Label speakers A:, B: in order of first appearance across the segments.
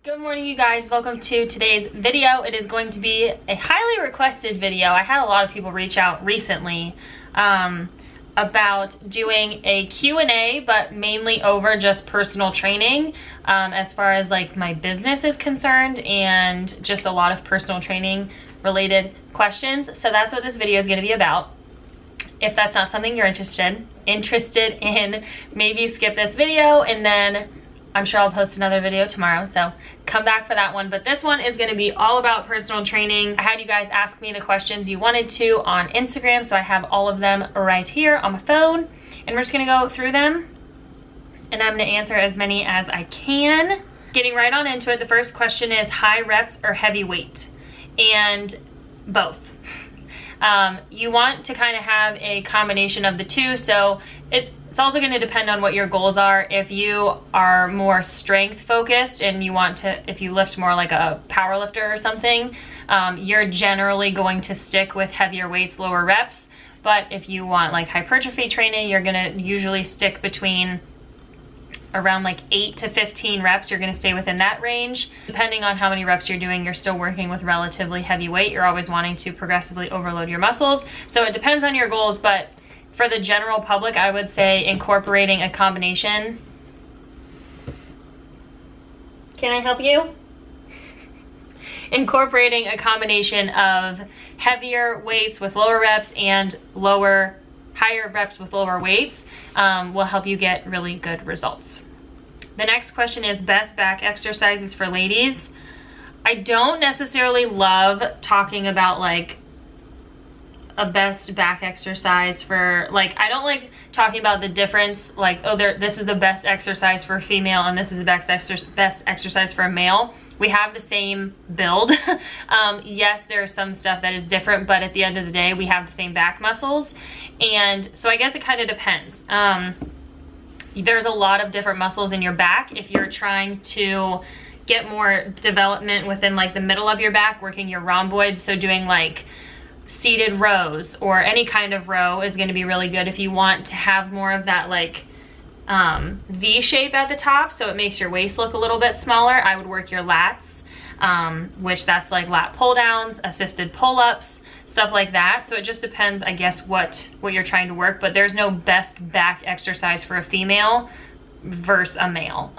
A: Good morning, you guys. Welcome to today's video. It is going to be a highly requested video. I had a lot of people reach out recently about doing a Q&A, but mainly over just personal training as far as like my business is concerned, and just a lot of personal training related questions. So that's what this video is going to be about. If that's not something you're interested in, maybe skip this video, and then I'm sure I'll post another video tomorrow, so come back for that one. But this one is going to be all about personal training. I had you guys ask me the questions you wanted to on Instagram, so I have all of them right here on my phone, and we're just going to go through them, and I'm going to answer as many as I can. Getting right on into it, the first question is high reps or heavy weight? And both. You want to kind of have a combination of the two, so it's also going to depend on what your goals are. If you are more strength focused and you want to, if you lift more like a power lifter or something, you're generally going to stick with heavier weights, lower reps. But if you want like hypertrophy training, you're going to usually stick between around like 8 to 15 reps. You're going to stay within that range. Depending on how many reps you're doing, you're still working with relatively heavy weight. You're always wanting to progressively overload your muscles. So it depends on your goals, but for the general public, I would say incorporating a combination. Can I help you? Incorporating a combination of heavier weights with lower reps and higher reps with lower weights will help you get really good results. The next question is best back exercises for ladies. I don't necessarily love talking about like a best back exercise for, like, I don't like talking about the difference, like, oh, this is the best exercise for a female and this is the best exercise for a male. We have the same build. Yes, there's some stuff that is different, but at the end of the day, we have the same back muscles. And so I guess it kind of depends. There's a lot of different muscles in your back. If you're trying to get more development within like the middle of your back, working your rhomboids, so doing like seated rows or any kind of row is going to be really good. If you want to have more of that like V shape at the top, so it makes your waist look a little bit smaller, I would work your lats, which that's like lat pull downs, assisted pull-ups, stuff like that. So it just depends, I guess, what you're trying to work, but there's no best back exercise for a female versus a male.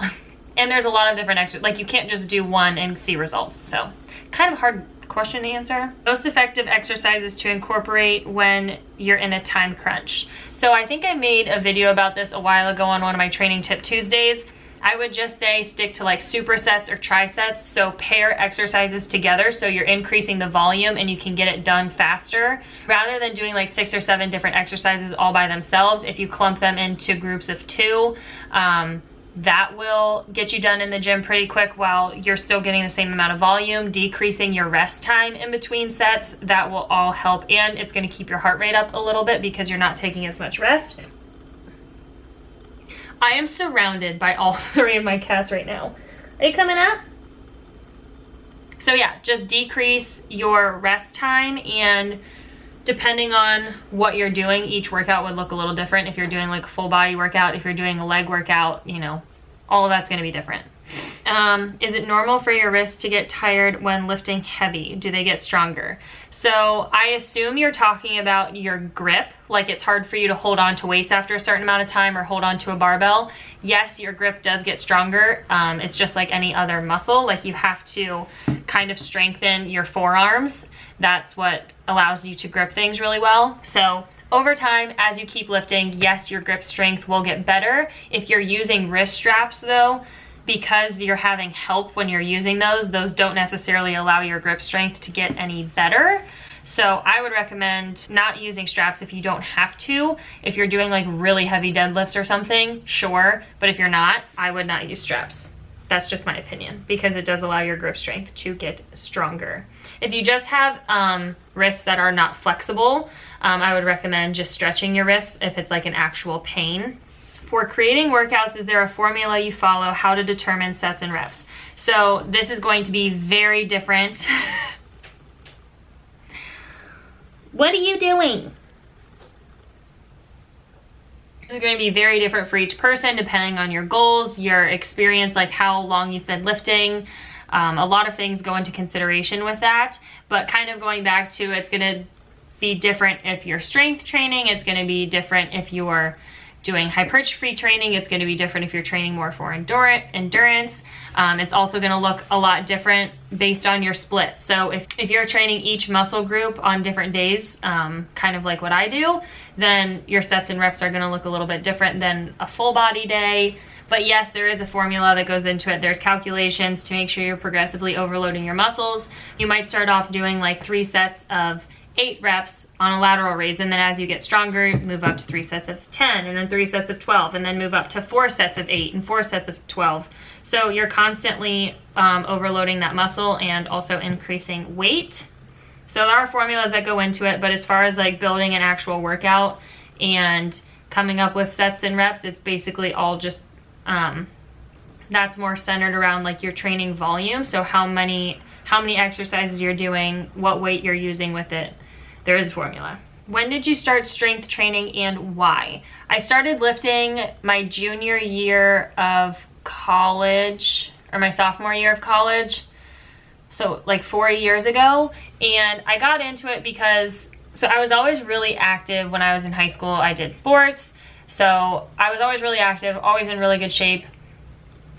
A: And there's a lot of different exercises, like you can't just do one and see results. So kind of hard question to answer. Most effective exercises to incorporate when you're in a time crunch. So I think I made a video about this a while ago on one of my Training Tip Tuesdays. I would just say stick to like supersets or trisets. So pair exercises together so you're increasing the volume and you can get it done faster. Rather than doing like 6 or 7 different exercises all by themselves, if you clump them into groups of 2, that will get you done in the gym pretty quick while you're still getting the same amount of volume, decreasing your rest time in between sets. That will all help, and it's going to keep your heart rate up a little bit because you're not taking as much rest. I am surrounded by all 3 of my cats right now. Are you coming up? So yeah, just decrease your rest time, and depending on what you're doing, each workout would look a little different. If you're doing like a full body workout, if you're doing a leg workout, you know, all of that's going to be different. Is it normal for your wrists to get tired when lifting heavy? Do they get stronger? So I assume you're talking about your grip, like it's hard for you to hold on to weights after a certain amount of time or hold on to a barbell. Yes, your grip does get stronger. It's just like any other muscle. Like you have to kind of strengthen your forearms. That's what allows you to grip things really well. So over time, as you keep lifting, yes, your grip strength will get better. If you're using wrist straps though, because you're having help when you're using those don't necessarily allow your grip strength to get any better. So I would recommend not using straps if you don't have to. If you're doing like really heavy deadlifts or something, sure. But if you're not, I would not use straps. That's just my opinion, because it does allow your grip strength to get stronger. If you just have wrists that are not flexible, I would recommend just stretching your wrists if it's like an actual pain. For creating workouts, is there a formula you follow how to determine sets and reps? So this is going to be very different. What are you doing? This is going to be very different for each person depending on your goals, your experience, like how long you've been lifting, A lot of things go into consideration with that, but kind of going back to, it's gonna be different if you're strength training, it's gonna be different if you're doing hypertrophy training, it's gonna be different if you're training more for endurance. It's also gonna look a lot different based on your split. So if you're training each muscle group on different days, kind of like what I do, then your sets and reps are gonna look a little bit different than a full body day. But yes, there is a formula that goes into it. There's calculations to make sure you're progressively overloading your muscles. You might start off doing like 3 sets of 8 reps on a lateral raise, and then as you get stronger, move up to 3 sets of 10, and then 3 sets of 12, and then move up to 4 sets of 8 and 4 sets of 12. So you're constantly overloading that muscle and also increasing weight. So there are formulas that go into it, but as far as like building an actual workout and coming up with sets and reps, it's basically all just that's more centered around like your training volume. So how many exercises you're doing, what weight you're using with it. There is a formula. When did you start strength training and why? I started lifting my junior year of college, or my sophomore year of college. So like 4 years ago. And I got into it because, so I was always really active when I was in high school. I did sports. So I was always really active, always in really good shape.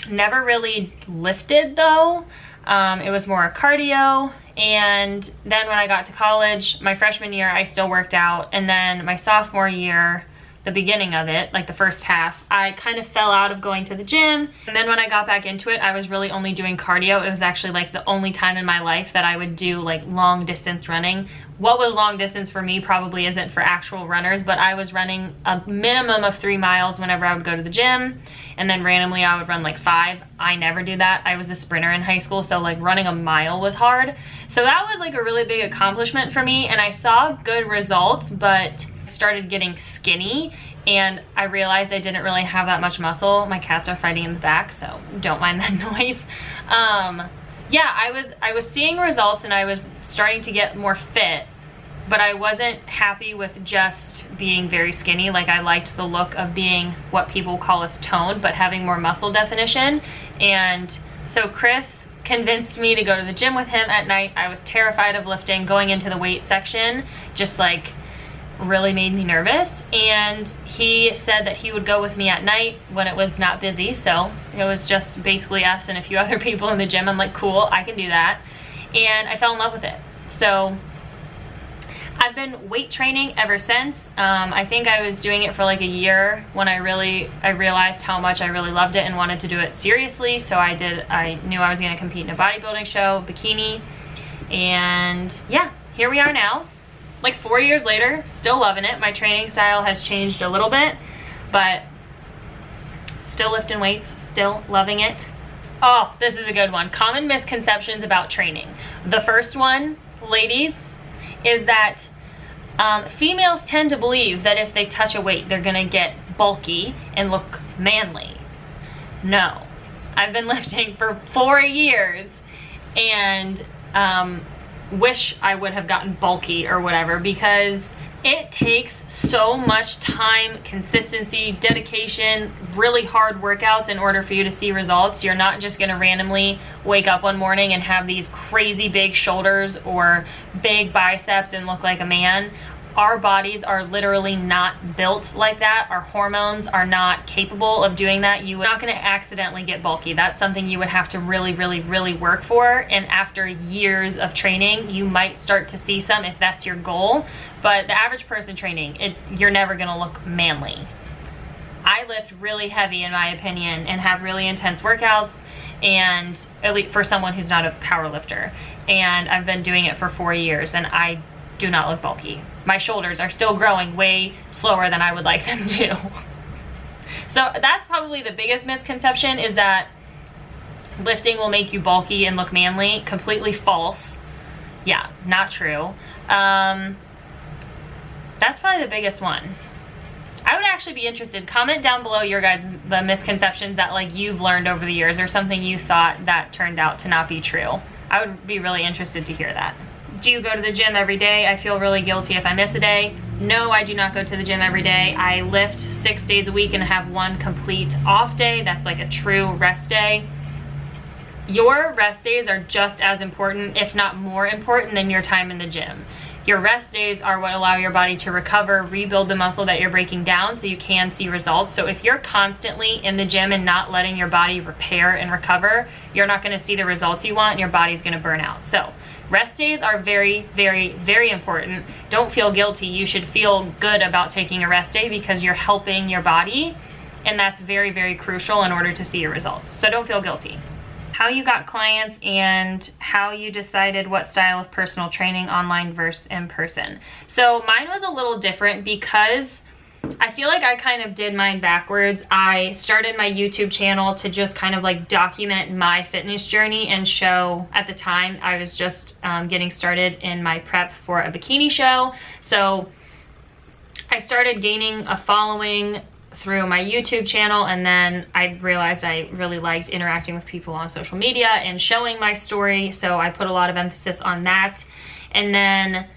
A: Never really lifted though. It was more cardio. And then when I got to college, my freshman year, I still worked out. And then my sophomore year, the beginning of it, like the first half, I kind of fell out of going to the gym. And then when I got back into it, I was really only doing cardio. It was actually like the only time in my life that I would do like long distance running. What was long distance for me probably isn't for actual runners, but I was running a minimum of 3 miles whenever I would go to the gym. And then randomly I would run like 5. I never do that. I was a sprinter in high school, so like running a mile was hard. So that was like a really big accomplishment for me, and I saw good results, but started getting skinny and I realized I didn't really have that much muscle. My cats are fighting in the back, so don't mind that noise. Yeah, I was seeing results and I was starting to get more fit, but I wasn't happy with just being very skinny. Like I liked the look of being what people call as toned, but having more muscle definition. And so Chris convinced me to go to the gym with him at night. I was terrified of lifting. Going into the weight section just like really made me nervous, and he said that he would go with me at night when it was not busy. So it was just basically us and a few other people in the gym. I'm like, cool, I can do that. And I fell in love with it. So I've been weight training ever since. I think I was doing it for like a year when I realized how much I really loved it and wanted to do it seriously. So I knew I was gonna compete in a bodybuilding show, bikini, and yeah, here we are now. Like 4 years later, still loving it. My training style has changed a little bit, but still lifting weights, still loving it. Oh, this is a good one. Common misconceptions about training. The first one, ladies, is that females tend to believe that if they touch a weight, they're gonna get bulky and look manly. No, I've been lifting for 4 years and wish I would have gotten bulky or whatever, because it takes so much time, consistency, dedication, really hard workouts in order for you to see results. You're not just gonna randomly wake up one morning and have these crazy big shoulders or big biceps and look like a man. Our bodies are literally not built like that. Our hormones are not capable of doing that. You're not gonna accidentally get bulky. That's something you would have to really, really, really work for. And after years of training, you might start to see some if that's your goal. But the average person training, you're never gonna look manly. I lift really heavy in my opinion and have really intense workouts, and at least for someone who's not a power lifter. And I've been doing it for 4 years and I do not look bulky. My shoulders are still growing way slower than I would like them to. So that's probably the biggest misconception, is that lifting will make you bulky and look manly. Completely false. Yeah, not true. That's probably the biggest one. I would actually be interested. Comment down below your guys' the misconceptions that like you've learned over the years, or something you thought that turned out to not be true. I would be really interested to hear that. Do you go to the gym every day? I feel really guilty if I miss a day. No, I do not go to the gym every day. I lift 6 days a week and have 1 complete off day. That's like a true rest day. Your rest days are just as important, if not more important, than your time in the gym. Your rest days are what allow your body to recover, rebuild the muscle that you're breaking down so you can see results. So if you're constantly in the gym and not letting your body repair and recover, you're not gonna see the results you want and your body's gonna burn out. So rest days are very, very, very important. Don't feel guilty. You should feel good about taking a rest day because you're helping your body, and that's very, very crucial in order to see your results. So don't feel guilty. How you got clients and how you decided what style of personal training, online versus in person. So mine was a little different because I feel like I kind of did mine backwards. I started my YouTube channel to just kind of like document my fitness journey and show, at the time I was just getting started in my prep for a bikini show. So I started gaining a following through my YouTube channel, and then I realized I really liked interacting with people on social media and showing my story, so I put a lot of emphasis on that. And then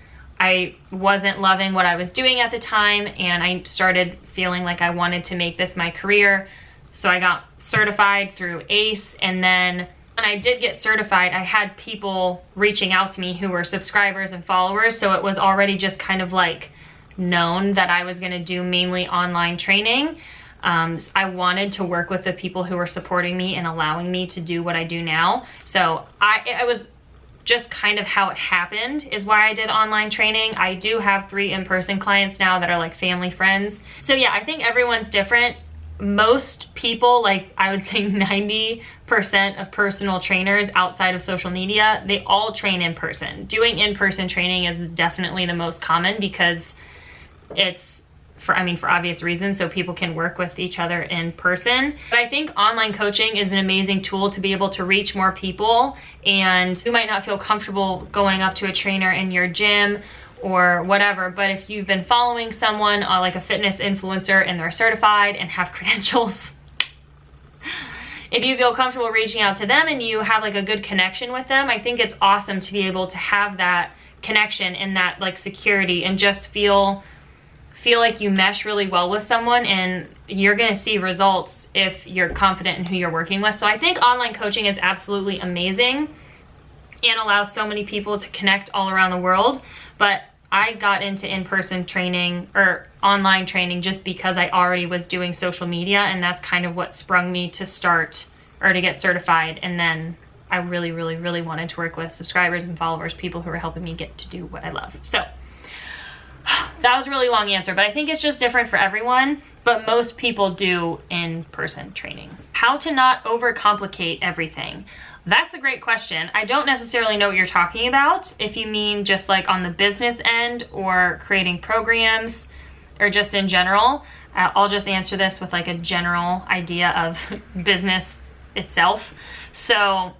A: I wasn't loving what I was doing at the time, and I started feeling like I wanted to make this my career, so I got certified through ACE. And then when I did get certified, I had people reaching out to me who were subscribers and followers, so it was already just kind of like known that I was going to do mainly online training. I wanted to work with the people who were supporting me and allowing me to do what I do now. So it was just kind of how it happened is why I did online training. I do have 3 in-person clients now that are like family friends. So yeah, I think everyone's different. Most people, like I would say 90% of personal trainers outside of social media, they all train in person. Doing in-person training is definitely the most common because it's for obvious reasons, so people can work with each other in person. But I think online coaching is an amazing tool to be able to reach more people, and you might not feel comfortable going up to a trainer in your gym or whatever, but if you've been following someone like a fitness influencer and they're certified and have credentials, if you feel comfortable reaching out to them and you have like a good connection with them, I think it's awesome to be able to have that connection and that like security and just feel like you mesh really well with someone, and you're gonna see results if you're confident in who you're working with. So I think online coaching is absolutely amazing and allows so many people to connect all around the world. But I got into in-person training or online training just because I already was doing social media, and that's kind of what sprung me to start or to get certified. And then I really, really, really wanted to work with subscribers and followers, people who are helping me get to do what I love. So that was a really long answer, but I think it's just different for everyone, but most people do in-person training. How to not overcomplicate everything. That's a great question. I don't necessarily know what you're talking about. If you mean just like on the business end or creating programs or just in general, I'll just answer this with like a general idea of business itself. So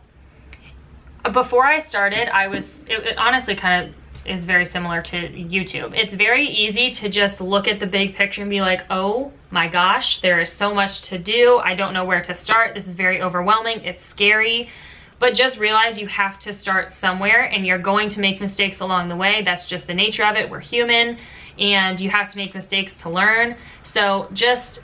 A: before I started, it honestly kind of is very similar to YouTube. It's very easy to just look at the big picture and be like, oh my gosh, there is so much to do. I don't know where to start. This is very overwhelming. It's scary. But just realize you have to start somewhere, and you're going to make mistakes along the way. That's just the nature of it. We're human, and you have to make mistakes to learn. So just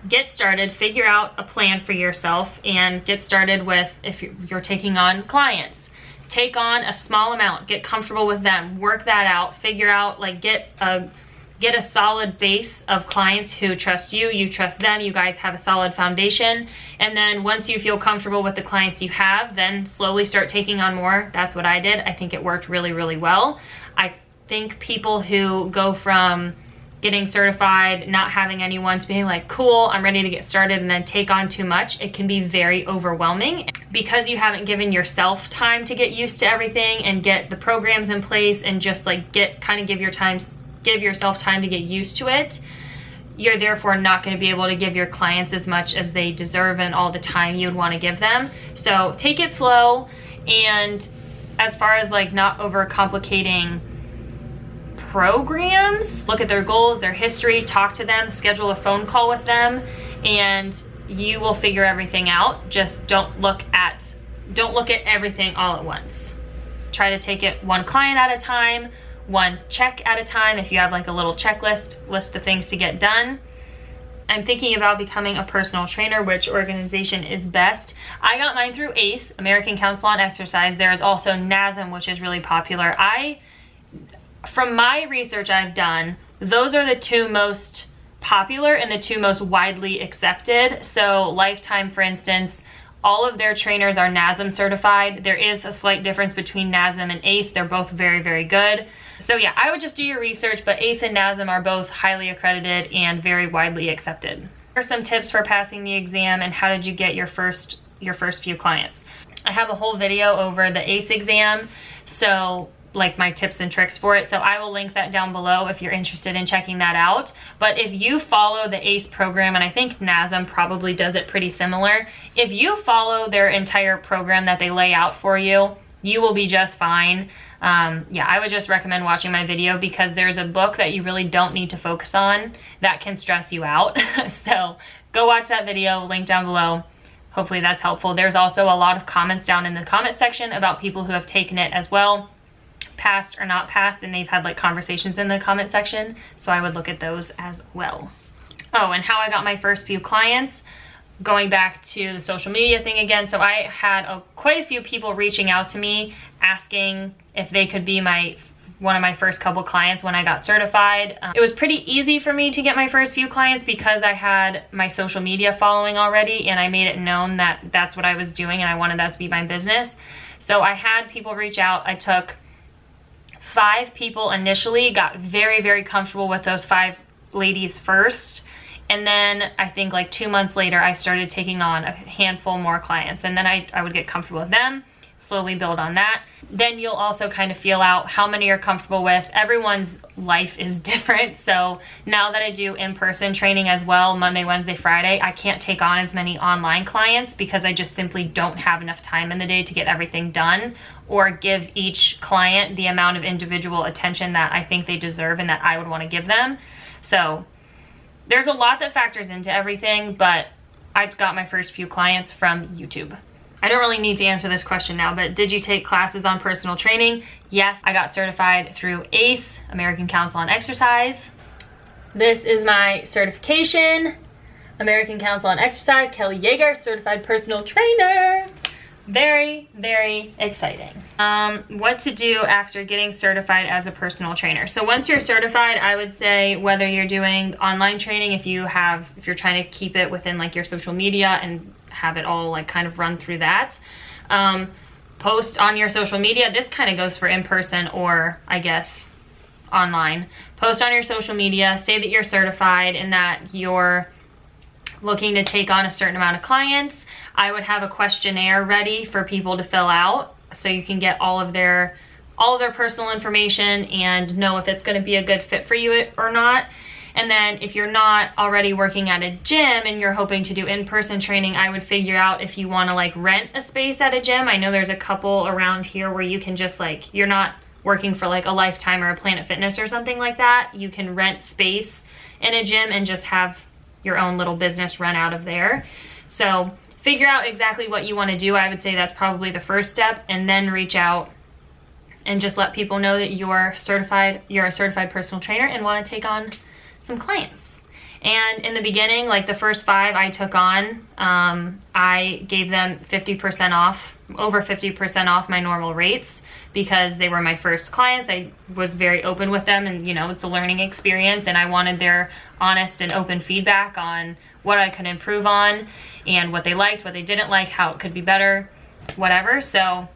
A: get started, figure out a plan for yourself, and get started with, if you're taking on clients, take on a small amount, get comfortable with them, work that out, figure out, like get a solid base of clients who trust you, you trust them, you guys have a solid foundation. And then once you feel comfortable with the clients you have, then slowly start taking on more. That's what I did. I think it worked really, really well. I think people who go from getting certified, not having anyone, to being like, cool, I'm ready to get started, and then take on too much, it can be very overwhelming because you haven't given yourself time to get used to everything and get the programs in place and just like give yourself time to get used to it. You're therefore not going to be able to give your clients as much as they deserve and all the time you'd want to give them. So take it slow. And as far as like not overcomplicating programs, look at their goals, their history, talk to them, schedule a phone call with them, and you will figure everything out. Just don't look at everything all at once. Try to take it one client at a time, one check at a time. If you have like a little list of things to get done, I'm thinking about becoming a personal trainer. Which organization is best? I got mine through ACE, American Council on Exercise. There is also NASM, which is really popular. From my research I've done, those are the two most popular and the two most widely accepted. So Lifetime, for instance, all of their trainers are NASM certified. There is a slight difference between NASM and ACE. They're both very, very good. So yeah, I would just do your research, but ACE and NASM are both highly accredited and very widely accepted. Here are some tips for passing the exam and how did you get your first few clients. I have a whole video over the ACE exam, so like my tips and tricks for it. So I will link that down below if you're interested in checking that out. But if you follow the ACE program, and I think NASM probably does it pretty similar, if you follow their entire program that they lay out for you, you will be just fine. Yeah, I would just recommend watching my video because there's a book that you really don't need to focus on that can stress you out. So go watch that video, link down below. Hopefully that's helpful. There's also a lot of comments down in the comment section about people who have taken it as well, passed or not passed, and they've had like conversations in the comment section, so I would look at those as well. Oh, and how I got my first few clients, going back to the social media thing again. So I had quite a few people reaching out to me asking if they could be one of my first couple clients when I got certified. It was pretty easy for me to get my first few clients because I had my social media following already, and I made it known that that's what I was doing and I wanted that to be my business. So I had people reach out. I took 5 people initially, got very, very comfortable with those 5 ladies first. And then I think like 2 months later, I started taking on a handful more clients. And then I would get comfortable with them, slowly build on that. Then you'll also kind of feel out how many you're comfortable with. Everyone's life is different. So now that I do in-person training as well, Monday, Wednesday, Friday, I can't take on as many online clients because I just simply don't have enough time in the day to get everything done or give each client the amount of individual attention that I think they deserve and that I would want to give them. So there's a lot that factors into everything, but I got my first few clients from YouTube. I don't really need to answer this question now, but did you take classes on personal training? Yes, I got certified through ACE, American Council on Exercise. This is my certification, American Council on Exercise, Kelly Yeager, certified personal trainer. Very, very exciting. What to do after getting certified as a personal trainer. So once you're certified, I would say whether you're doing online training, if you're trying to keep it within like your social media and have it all like kind of run through that, post on your social media. This kind of goes for in-person or I guess online. Post on your social media, say that you're certified and that you're looking to take on a certain amount of clients. I would have a questionnaire ready for people to fill out so you can get all of their personal information and know if it's going to be a good fit for you or not. And then if you're not already working at a gym and you're hoping to do in-person training, I would figure out if you want to like rent a space at a gym. I know there's a couple around here where you can just like, you're not working for like a Lifetime or a Planet Fitness or something like that. You can rent space in a gym and just have your own little business run out of there. So figure out exactly what you want to do. I would say that's probably the first step, and then reach out and just let people know that you're a certified personal trainer and want to take on some clients. And in the beginning, like the first 5 I took on, I gave them 50% off, over 50% off my normal rates because they were my first clients. I was very open with them, and you know, it's a learning experience, and I wanted their honest and open feedback on what I could improve on and what they liked, what they didn't like, how it could be better, whatever. So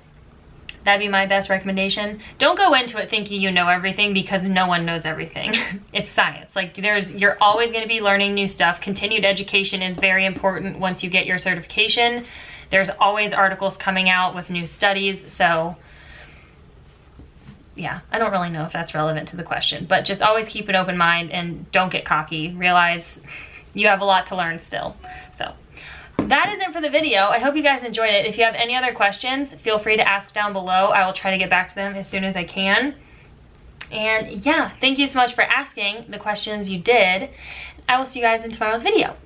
A: that'd be my best recommendation. Don't go into it thinking you know everything because no one knows everything. It's science. Like you're always going to be learning new stuff. Continued education is very important once you get your certification. There's always articles coming out with new studies. So yeah, I don't really know if that's relevant to the question, but just always keep an open mind and don't get cocky. Realize you have a lot to learn still. So that is it for the video. I hope you guys enjoyed it. If you have any other questions, feel free to ask down below. I will try to get back to them as soon as I can. And yeah, thank you so much for asking the questions you did. I will see you guys in tomorrow's video.